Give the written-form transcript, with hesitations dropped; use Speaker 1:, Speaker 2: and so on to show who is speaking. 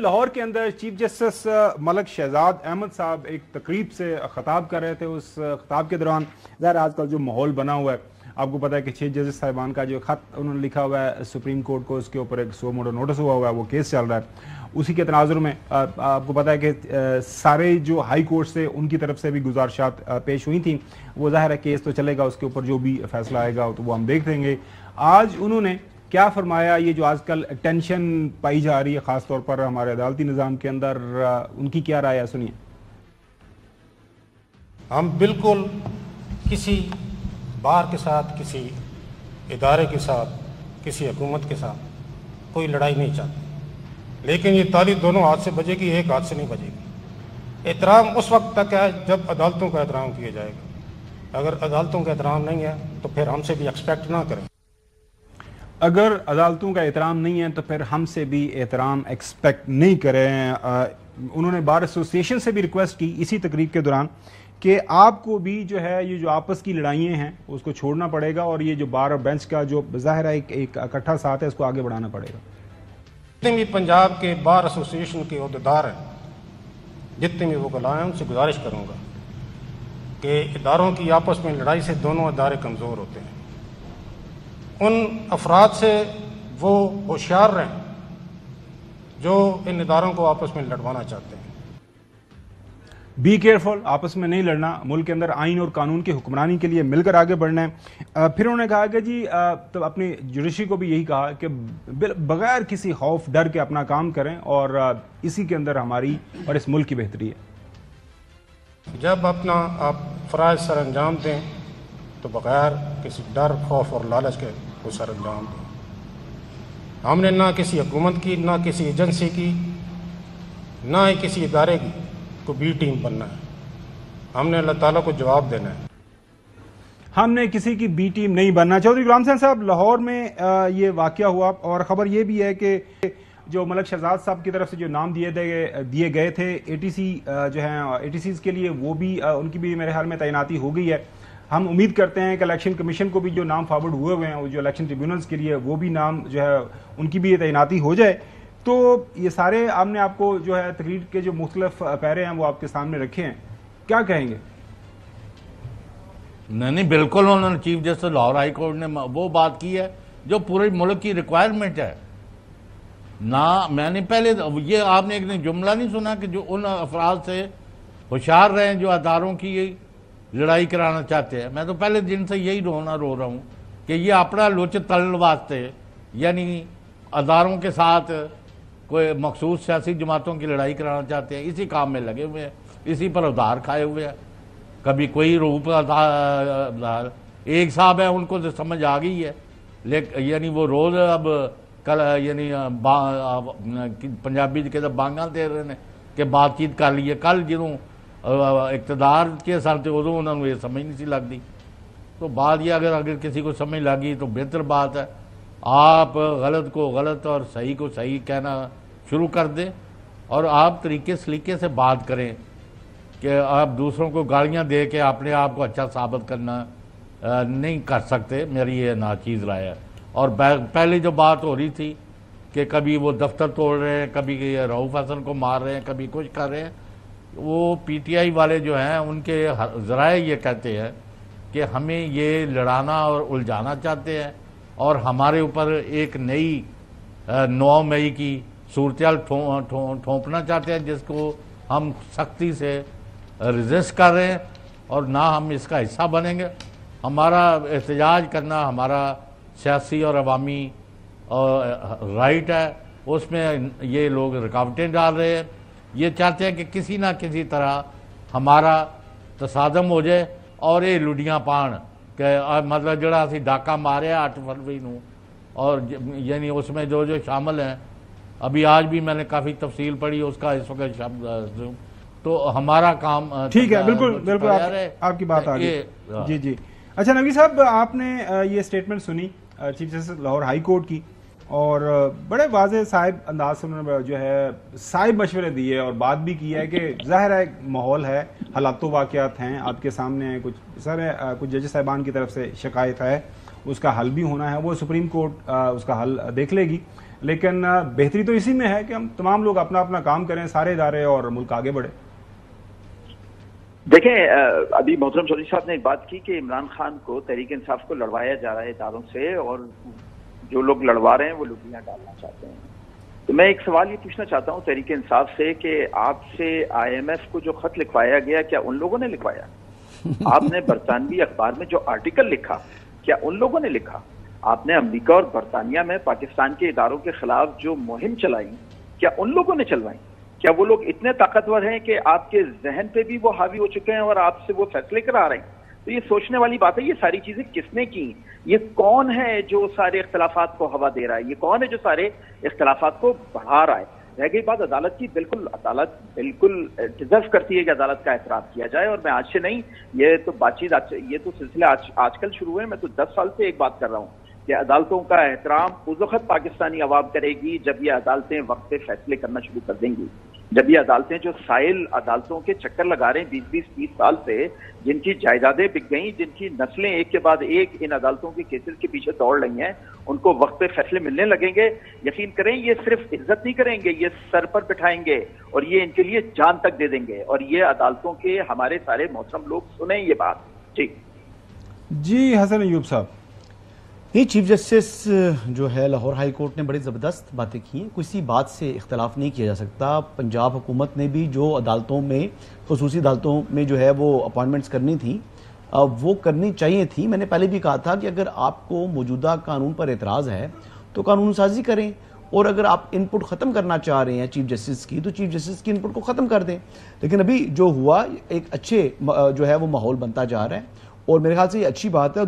Speaker 1: لاہور کے اندر chief justice ملک شہزاد احمد صاحب ایک تقریب سے خطاب کر رہے تھے. اس خطاب کے دوران ظاہر آج کل جو ماحول بنا ہوا ہے آپ کو پتا ہے کہ 6 ججز صاحبان کا جو خط انہوں نے لکھا ہوا ہے سپریم کورٹ کو, اس کے اوپر ایک 100 موڈر نوٹس ہوا ہوا ہے, وہ کیس چل رہا ہے. اسی کے تناظر میں آپ کو پتا ہے کہ سارے جو ہائی کورٹ سے ان کی طرف سے بھی گزارشات پیش ہوئی تھیں. وہ ظاہر ہے کیس تو چلے گا, اس کے اوپر جو بھی فیصلہ آئے گا تو وہ ہم دیکھ لیں گے. آج انہوں نے کیا فرمایا, یہ جو آج کل ٹینشن پائی جا رہی ہے خاص طور پر ہمارے عدالتی نظام کے اندر, ان کی کیا رائے ہے, سنیے.
Speaker 2: ہم بالکل کسی بار کے ساتھ, کسی ادارے کے ساتھ, کسی حکومت کے ساتھ کوئی لڑائی نہیں چاہتے, لیکن یہ تالی دونوں ہاتھ سے بجے گی, ایک ہاتھ سے نہیں بجے گی. احترام اس وقت تک ہے جب عدالتوں کا احترام کیا جائے گا. اگر عدالتوں کا احترام نہیں ہے تو پھر ہم سے بھی ایکسپیکٹ نہ کریں.
Speaker 1: اگر عدالتوں کا احترام نہیں ہے تو پھر ہم سے بھی احترام ایکسپیکٹ نہیں کریں. انہوں نے بار ایسوسیشن سے بھی ریکویسٹ کی اسی تقریب کے دوران کہ آپ کو بھی جو ہے یہ جو آپس کی لڑائیاں ہیں اس کو چھوڑنا پڑے گا, اور یہ جو بار اور بینچ کا جو ظاہر ہے ایک اکٹھا ساتھ ہے اس کو آگے بڑھانا پڑے گا.
Speaker 2: جتنے بھی پنجاب کے بار ایسوسیشن کے عہدیدار ہیں, جتنے بھی وکلاء ہیں, ان سے گزارش کروں گا کہ اداروں کی آپس میں لڑائی سے دونوں ادارے کمزور ہوتے ہیں. ان افراد سے وہ ہوشیار رہیں جو ان اداروں کو آپس میں لڑوانا چاہتے ہیں.
Speaker 1: بی کیئرفل, آپس میں نہیں لڑنا, ملک کے اندر آئین اور قانون کی حکمرانی کے لیے مل کر آگے بڑھنا ہے. پھر انہوں نے کہا کہ جی تو اپنی جوڈیشری کو بھی یہی کہا کہ بغیر کسی خوف ڈر کے اپنا کام کریں, اور اسی کے اندر ہماری اور اس ملک کی بہتری ہے.
Speaker 2: جب اپنا آپ فرائض سر انجام دیں تو بغیر کسی ڈر, خوف اور لالچ کے وہ سر انجام دیں. ہم نے نہ کسی حکومت کی, نہ کسی ایجنسی کی, نہ ہی کسی ادارے کی کو بی ٹیم بننا ہے. ہم نے اللہ تعالیٰ کو جواب دینا ہے.
Speaker 1: ہم نے کسی کی بی ٹیم نہیں بننا. چودھری غلام حسین صاحب, لاہور میں یہ واقعہ ہوا, اور خبر یہ بھی ہے کہ جو ملک شہزاد صاحب کی طرف سے جو نام دیے گئے تھے اے ٹی سی جو ہیں اے ٹی سیز کے لیے, وہ بھی ان کی بھی میرے خیال میں تعیناتی ہو گئی ہے. ہم امید کرتے ہیں کہ الیکشن کمیشن کو بھی جو نام فارورڈ ہوئے ہیں, جو الیکشن ٹریبیونلز کے لیے, وہ بھی نام جو ہے ان کی بھی تعیناتی ہو جائے. تو یہ سارے ہم نے آپ کو جو ہے تقریر کے جو مختلف پیرے ہیں وہ آپ کے سامنے رکھے ہیں, کیا کہیں گے؟
Speaker 3: نہیں بالکل, انہوں نے chief justice Lahore high court نے وہ بات کی ہے جو پورے ملک کی ریکوائرمنٹ ہے. نہ میں نے پہلے یہ آپ نے ایک جملہ نہیں سنا کہ جو ان افراد سے ہوشیار رہیں جو اداروں کی لڑائی کرانا چاہتے ہیں. میں تو پہلے دن سے یہی رو رہا ہوں کہ یہ اپنا لوچ تلن واسطے, یعنی اداروں کے ساتھ کوئی مخصوص سیاسی جماعتوں کی لڑائی کرانا چاہتے ہیں, اسی کام میں لگے ہوئے ہیں, اسی پر ادھار کھائے ہوئے ہیں. کبھی کوئی روپ ادھار, ایک صاحب ہے ان کو تو سمجھ آ گئی ہے, یعنی وہ روز اب کل یعنی پنجابی کے بانگاں دے رہے ہیں کہ بات چیت کر لی ہے. کل جنہوں اقتدار کے سر تھے ادو انہوں نے یہ سمجھ نہیں سی لگتی. تو بات یہ اگر کسی کو سمجھ لگی تو بہتر بات ہے. آپ غلط کو غلط اور صحیح کو صحیح کہنا شروع کر دیں, اور آپ طریقے سلیقے سے بات کریں کہ آپ دوسروں کو گالیاں دے کے اپنے آپ کو اچھا ثابت کرنا نہیں کر سکتے. میری یہ ناچیز رائے ہے. اور پہلے جو بات ہو رہی تھی کہ کبھی وہ دفتر توڑ رہے ہیں, کبھی رؤوف حسن کو مار رہے ہیں, کبھی کچھ کر رہے ہیں, وہ پی ٹی آئی والے جو ہیں ان کے ذرائع یہ کہتے ہیں کہ ہمیں یہ لڑانا اور الجھانا چاہتے ہیں, اور ہمارے اوپر ایک نئی 9 مئی کی صورتحال ٹھونپنا چاہتے ہیں جس کو ہم سختی سے ریزسٹ کر رہے ہیں, اور نہ ہم اس کا حصہ بنیں گے. ہمارا احتجاج کرنا ہمارا سیاسی اور عوامی رائٹ ہے, اس میں یہ لوگ رکاوٹیں ڈال رہے ہیں. یہ چاہتے ہیں کہ کسی نہ کسی طرح ہمارا تصادم ہو جائے, اور یہ لڈیاں پان کہ مطلب جڑا اسی ڈاکہ مارے 8 فروری نو, اور یعنی اس میں جو شامل ہیں, ابھی آج بھی میں نے کافی تفصیل پڑھی اس کا اس وقت شبد, تو ہمارا کام
Speaker 1: ٹھیک ہے. بالکل آپ کی بات آ گئی. جی. اچھا نبی صاحب, آپ نے یہ سٹیٹمنٹ سنی chief justice Lahore high court کی, اور بڑے واضح صاحب انداز سے انہوں نے جو ہے صاحب مشورے دیے, اور بات بھی کی ہے کہ ظاہر ہے ماحول ہے, حالات و واقعات ہیں آپ کے سامنے ہیں, کچھ ججز صاحبان کی طرف سے شکایت ہے, اس کا حل بھی ہونا ہے, وہ سپریم کورٹ اس کا حل دیکھ لے گی. لیکن بہتری تو اسی میں ہے کہ ہم تمام لوگ اپنا اپنا کام کریں، سارے ادارے، اور ملک آگے بڑھے۔
Speaker 4: دیکھیں، ابھی محترم چودھری صاحب نے ایک بات کی کہ عمران خان کو، تحریک انصاف کو لڑوایا جا رہا ہے اداروں سے، اور جو لوگ لڑوا رہے ہیں وہ لوبیاں ڈالنا چاہتے ہیں۔ تو میں ایک سوال یہ پوچھنا چاہتا ہوں تحریک انصاف سے کہ آپ سے IMF کو جو خط لکھوایا گیا، کیا ان لوگوں نے لکھوایا؟ آپ نے برطانوی اخبار میں جو آرٹیکل لکھا، کیا ان لوگوں نے لکھا؟ آپ نے امریکہ اور برطانیہ میں پاکستان کے اداروں کے خلاف جو مہم چلائی، کیا ان لوگوں نے چلوائی؟ کیا وہ لوگ اتنے طاقتور ہیں کہ آپ کے ذہن پہ بھی وہ حاوی ہو چکے ہیں اور آپ سے وہ فیصلے کرا رہے ہیں؟ تو یہ سوچنے والی بات ہے، یہ ساری چیزیں کس نے کی؟ یہ کون ہے جو سارے اختلافات کو ہوا دے رہا ہے؟ یہ کون ہے جو سارے اختلافات کو بڑھا رہا ہے؟ رہ گئی بات عدالت کی، عدالت بالکل ڈیزرو کرتی ہے کہ عدالت کا احترام کیا جائے، اور میں آج سے نہیں، یہ تو بات چیت، یہ تو سلسلہ آج کل شروع ہے، میں تو 10 سال سے ایک بات کر رہا ہوں کہ عدالتوں کا احترام اس وقت پاکستانی عوام کرے گی جب یہ عدالتیں وقت پہ فیصلے کرنا شروع کر دیں گی، جب یہ عدالتیں جو سائل عدالتوں کے چکر لگا رہے ہیں 20-30 سال سے، جن کی جائیدادیں بک گئیں، جن کی نسلیں ایک کے بعد ایک ان عدالتوں کے کیسز کے پیچھے دوڑ رہی ہیں، ان کو وقت پہ فیصلے ملنے لگیں گے، یقین کریں یہ صرف عزت نہیں کریں گے، یہ سر پر بٹھائیں گے اور یہ ان کے لیے جان تک دے دیں گے، اور یہ عدالتوں کے ہمارے سارے محترم لوگ سنیں یہ بات۔
Speaker 1: جی حسن ایوب صاحب۔
Speaker 5: یہ چیف جسٹس جو ہے لاہور ہائی کورٹ نے بڑی زبردست باتیں کی ہیں، کسی بات سے اختلاف نہیں کیا جا سکتا۔ پنجاب حکومت نے بھی جو عدالتوں میں، خصوصی عدالتوں میں جو ہے وہ اپائنٹمنٹس کرنی تھی، وہ کرنی چاہیے تھی۔ میں نے پہلے بھی کہا تھا کہ اگر آپ کو موجودہ قانون پر اعتراض ہے تو قانون سازی کریں، اور اگر آپ ان پٹ ختم کرنا چاہ رہے ہیں چیف جسٹس کی تو چیف جسٹس کی ان پٹ کو ختم کر دیں۔ لیکن ابھی جو ہوا ایک اچھے جو ہے وہ ماحول بنتا جا رہا ہے، اور میرے خیال سے یہ اچھی بات ہے۔